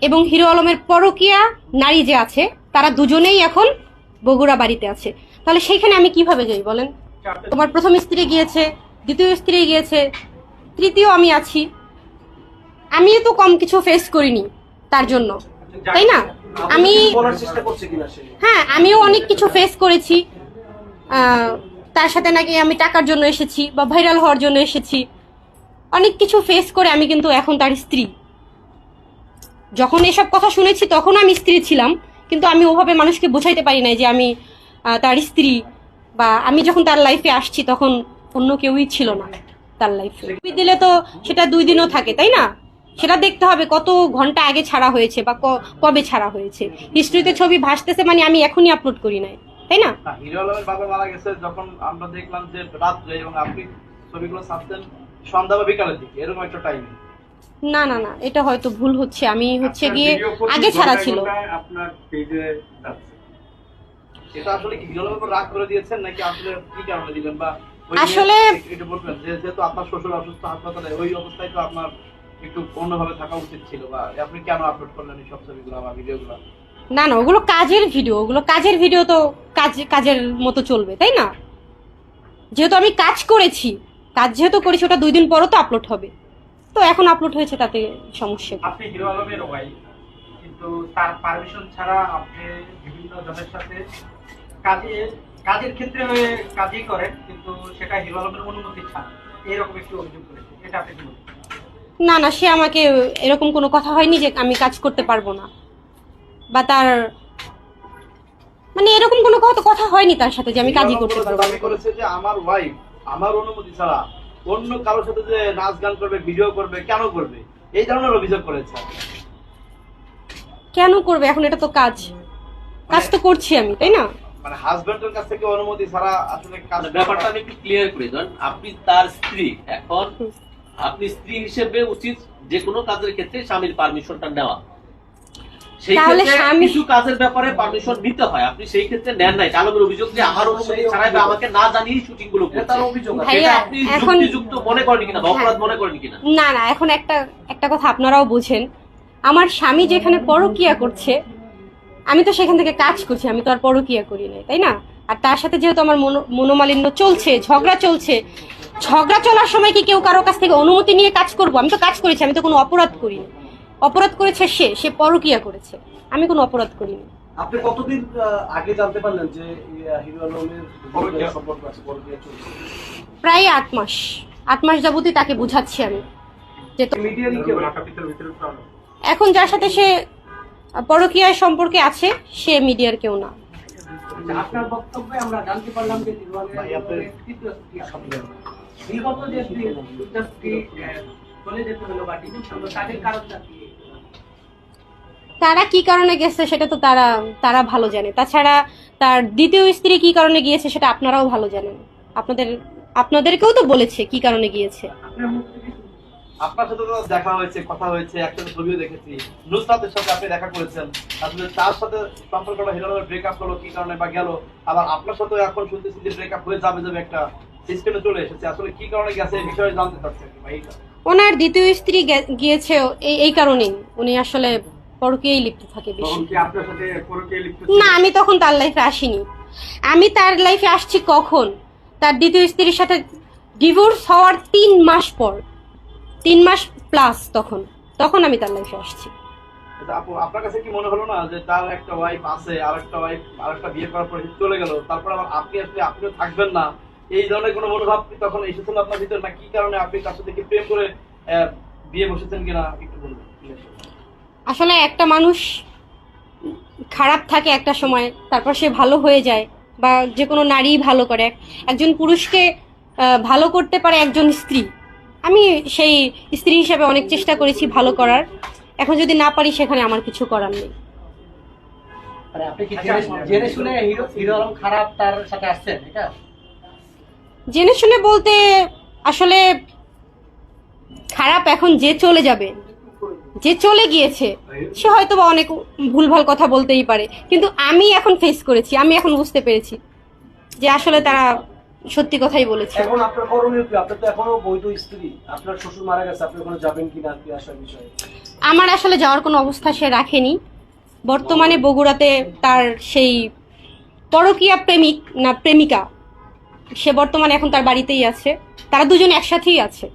এবং হিরো আলমের পরকীয়া নারী যে আছে তারা দুজনেই এখন বগুড়া বাড়িতে আছে। তাহলে সেইখানে আমি কিভাবে যাই বলেন? তোমার প্রথম স্ত্রী গিয়েছে, দ্বিতীয় স্ত্রী গিয়েছে, তৃতীয় আমি আছি। আমি তো কম কিছু ফেস করিনি তার জন্য, তাই না? আমি হ্যাঁ, আমিও অনেক কিছু ফেস করেছি। তার সাথে নাকি আমি টাকার জন্য এসেছি বা ভাইরাল হওয়ার জন্য এসেছি, অনেক কিছু ফেস করে আমি কিন্তু এখন তার স্ত্রী। যখন এসব কথা শুনেছি তখন আমি স্ত্রী ছিলাম, কিন্তু আমি ওভাবে মানুষকে বোঝাইতে পারি নাই যে আমি তার স্ত্রী। বা আমি যখন তার লাইফে আসছি তখন অন্য কেউই ছিল না তার লাইফে। দিলে তো সেটা 2 দিনও থাকে, তাই না? সেটা দেখতে হবে কত ঘন্টা আগে ছাড়া হয়েছে বা কবে ছাড়া হয়েছে। হিস্ট্রিতে ছবি ভাসতেছে মানে আমি এখনই আপলোড করি নাই, তাই না? হিরো আলমের বাবা মারা গেছে যখন আমরা দেখলাম যে রাত্রে, এবং আপনি ছবিগুলো ছাড়তেন সন্ধ্যা বা বিকালের দিকে, এরকম একটা টাইমে। না না না, এটা হয়তো ভুল হচ্ছে। আমি হচ্ছে গিয়ে আগে ছাড়া ছিল। আপনার পেজে আছে, এটা আসলে কি হিরো আলমের উপর রাগ করে দিয়েছেন নাকি আসলে কি কারণে দিবেন? বা আসলে এটা বলবেন যেহেতু আপনার শ্বশুর অসুস্থ হাসপাতালে, ওই অবস্থায় তো আপনার একটু অন্যভাবে থাকা উচিত ছিল, বা আপনি কেন আপলোড করলেন এই সব ছবিগুলো বা ভিডিওগুলো? না না, ওগুলো কাজের ভিডিও, ওগুলো কাজের ভিডিও তো কাজের মতো চলবে, তাই না? যেহেতু আমি কাজ করেছি, কাজ যেহেতু করেছি, ওটা 2 দিন পরও তো আপলোড হবে। তো এখন আপলোড হয়েছে, তাতে সমস্যা কি? আপনি হিরো আলমের ওয়াইফ, কিন্তু তার পারমিশন ছাড়া আপনি বিভিন্ন জনের সাথে কাজের ক্ষেত্রে হয়ে কাজই করেন, কিন্তু সেটা হিরো আলমের অনুমতি ছাড়া, এরকম একটু অভিযোগ করেছে। এটা আপনি কি বলবেন? না না, সে আমাকে এরকম কোনো কথা হয়নি যে আমি কাজ করতে পারবো না, বা তার মানে এরকম কোনো কথা হয়নি তার সাথে যে আমি কাজই করতে পারবো দাবি না। করেছে যে আমার ওয়াইফ আমার অনুমতি ছাড়া অন্য কারোর সাথে যে নাচ গান করবে, ভিডিও করবে, কেন করবে, এই ধরনের অভিযোগ করেছে। কেন করবে? এখন এটা তো কাজ তো করছি আমি, তাই না? মানে হাজবেন্ডের কাছ থেকে অনুমতি ছাড়া আসলে কাজ, ব্যাপারটা আমি একটু ক্লিয়ার করে দেন। আপনি তার স্ত্রী, এখন আপনি স্ত্রী হিসেবে উচিত যে কোনো কাজের ক্ষেত্রে স্বামীর পারমিশনটা নেওয়া। সেই তাহলে ক্ষেত্রে কিছু কাজের ব্যাপারে পারমিশন নিতে হয়, আপনি সেই ক্ষেত্রে নেন নাই। আলমের অভিযোগ যে আমার অনুমতি ছাড়াই বা আমাকে না জানিয়েই শুটিং গুলো করছে, তার অভিযোগ। ভাইয়া, আপনি এখন যুক্তিযুক্ত মনে করেন কিনা বা অপরাধ মনে করেন কিনা? না না, এখন একটা কথা আপনারাও বোঝেন। আমার স্বামী যেখানে পরকীয়া করছে, আমি তো সেখান থেকে কাজ করছি, আমি তো আর পরকীয়া করি নাই, তাই না? আর তার সাথে যেহেতু আমার মনোমালিন্য চলছে, ঝগড়া চলছে, ঝগড়া চলার সময় কি কেউ কারো কাছ থেকে অনুমতি নিয়ে কাজ করব? আমি তো কাজ করেছি, আমি তো কোনো অপরাধ করিনি। অপরাধ করেছে সে পরকীয়া করেছে, আমি কোনো অপরাধ করিনি। আপনি কতদিন আগে জানতে পারলেন যে হিরো আলমের সম্পর্ক আছে, পরকীয়া চলছে? প্রায় 8 মাস যাবতই তাকে বুঝাচ্ছি আমি যে মিডিয়ারই কেউ এখন যার সাথে সে পরকীয়ার সম্পর্কে আছে সে মিডিয়ার কেউ না। আপনার বক্তব্যে আমরা জানতে পারলাম যে হিরো আলমের বিগত যে দুইটা স্ত্রী চলে যেতে হলো বাড়ি, তাদের কারণটা কি? তারা কি কারণে গেছে সেটা তো তারা ভালো জানে। তাছাড়া তার দ্বিতীয় স্ত্রী কি কারণে গিয়েছে সেটা আপনারাও ভালো জানেন। আপনাদেরকেও তো বলেছে কি কারণে গিয়েছে। আপনার সাথে তো দেখা হয়েছে, কথা হয়েছে, একসাথে ছবিও দেখেছি। নুসরাতের সাথে আপনি দেখা করেছেন, আসলে তার সাথে সম্পর্কটা হিরো আলমের ব্রেকআপ হলো কি কারণে বা গেল, আবার আপনার সাথে এখন শুনতেছি যে ব্রেকআপ হয়ে যাবে একটা সিস্টেমে চলে এসেছে, আসলে কি কারণে গেছে এই বিষয়ে জানতে চাচ্ছি ভাই। ওনার দ্বিতীয় স্ত্রী গিয়েছে এই কারণেই, উনি আসলে পরকীয়ায় লিপ্ত থাকে বেশি। আপনার সাথে পরকীয়া লিপ্ত? না, আমি তখন তার লাইফে আসিনি। আমি তার লাইফে আসছি কখন? তার দ্বিতীয় স্ত্রীর সাথে ডিভোর্স হওয়ার 3 মাস পর, 3 মাস প্লাস, তখন আমি তার লাইফে আসছি। আপু, আপনার কাছে কি মনে হলো না যে তার একটা ওয়াইফ আছে, আরেকটা বিয়ে করার পরে চলে গেল, তারপর আবার আপনি আসলে আপনিও থাকবেন না, এই ধরনের কোনো মনোভাব তখন এসেছিল আপনার ভিতরে? না কি কারণে আপনি তার সাথে কি প্রেম করে বিয়ে বসেছেন কিনা একটু বলবেন? আসলে একটা মানুষ খারাপ থাকে একটা সময়, তারপর সে ভালো হয়ে যায়, বা যে কোনো নারী ভালো করে। একজন পুরুষকে ভালো করতে পারে একজন স্ত্রী। আমি সেই স্ত্রী হিসেবে অনেক চেষ্টা করেছি ভালো করার। এখন যদি না পারি সেখানে আমার কিছু করার নেই। আপনি কি জেনে শুনে হিরো আলম খারাপ তার সাথে আসছেন? এটা জেনে শুনে বলতে আসলে খারাপ এখন যে চলে যাবে, যে চলে গিয়েছে, সে হয়তো বা অনেক ভুলভাল কথা বলতেই পারে, কিন্তু আমি এখন ফেস করেছি, আমি এখন বুঝতে পেরেছি যে আসলে তারা সত্যি কথাই বলেছি। এখন আপনার করণীয় কি? আপনার তো এখনো বৈধ স্ত্রী, আপনার শ্বশুর মারা গেছে, আপনি ওখানে যাবেন কিনা কি আসার বিষয়ে? আমার আসলে যাওয়ার কোনো অবস্থা সে রাখেনি। বর্তমানে বগুড়াতে তার সেই পরকীয়া প্রেমিক না প্রেমিকা, সে বর্তমানে এখন তার বাড়িতেই আছে, তারা দুজন একসাথেই আছে।